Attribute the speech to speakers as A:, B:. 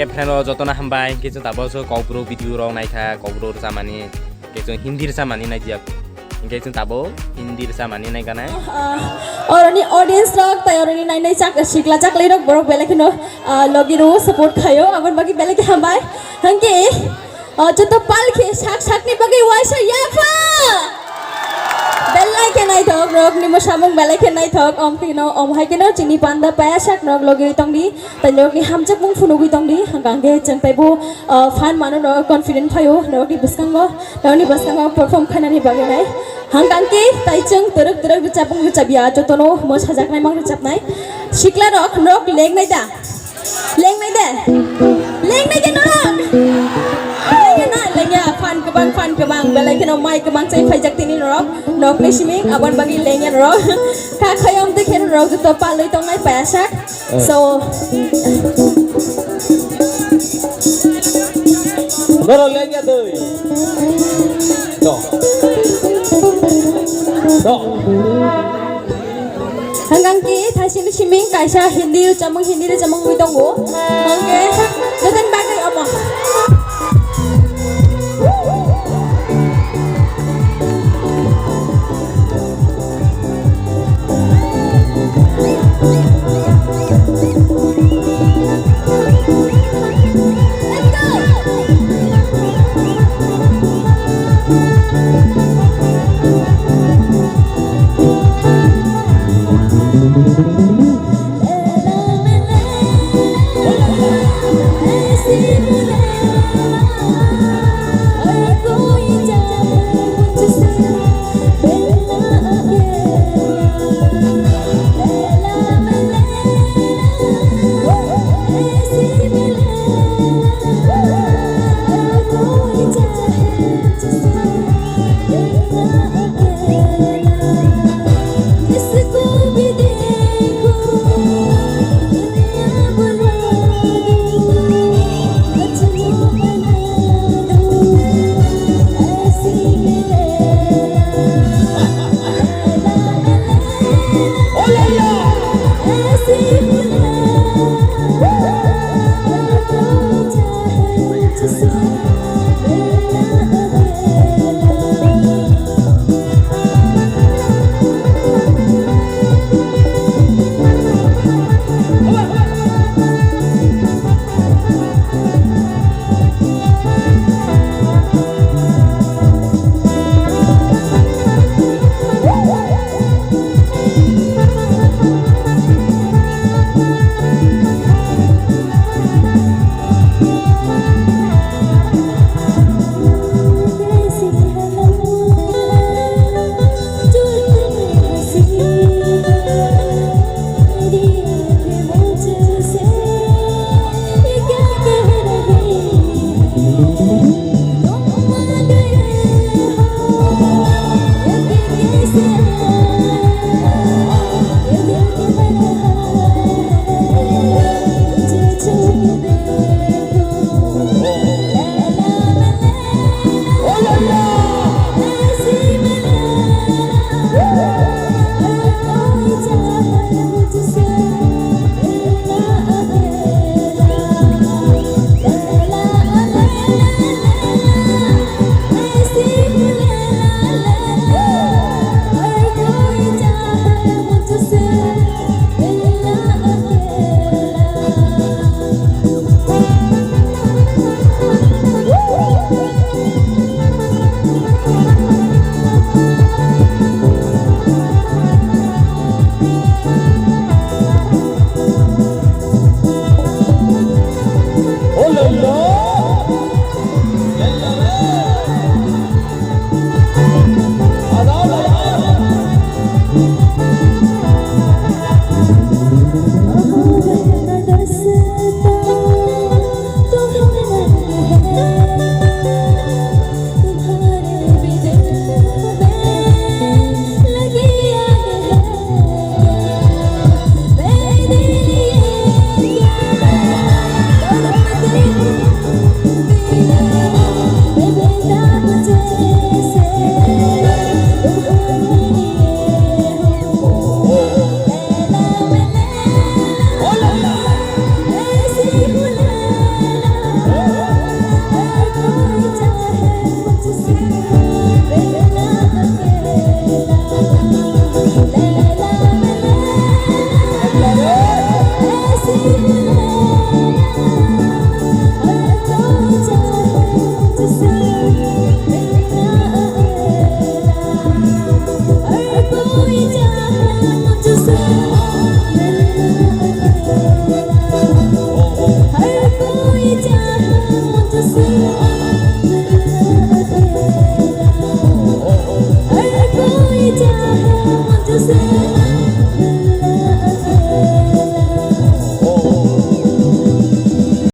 A: Friend जतना हामबाय के जों दाबो जो कौब्रो भिडिअ रं नायखा कौब्रो सामानि के जों हिंदी सामानि नायदिया के जों दाबो हिंदी सामानि नायगानाय
B: औरनि ऑडियंस रक ताय औरनि नायनाय चाक सिक्ला चाकलै रक बरक बेलेखनो लगिरो सपोर्ट खायो अबन बाकी बेलेख हामबाय हंके जतो पालखे साक साकनि बागै वाइसा याफा बेलाय के नाय थक रक निमो सामुं बेलाय के नाय थक अमकिनो अमहाय केनो चिनि पांदा पायाsak रक लगिरि तंगि तयरकनि हामचक बुं फुनुगि तंगि हंगांगे जों पाइबो फान मानो न कॉन्फिडेंट फायो नरकनि बसकांगो परफॉर्म खानानि बागै नाय हंगांके ताइचों तरक तरक बिचाबुं बिचाबिया जतनो मोसाजाकनाय मां बिचाबनाय सिक्ला रक नरक लेंनाय दा लेंनाय दे नरक लेंया फान गोबां बेलायखनो माइ गोबां चाइ फाइजाक तिनि नरक नकनि सिमिं आबान बागि लेंया नरक का खयम देखेन नरक जतो पालै तंनाय पायाsak so
C: Noro leña tuh. Tuh.
B: hanggang ki thasini siming kaisa hindi jamang wi tonggo hangge joten bagai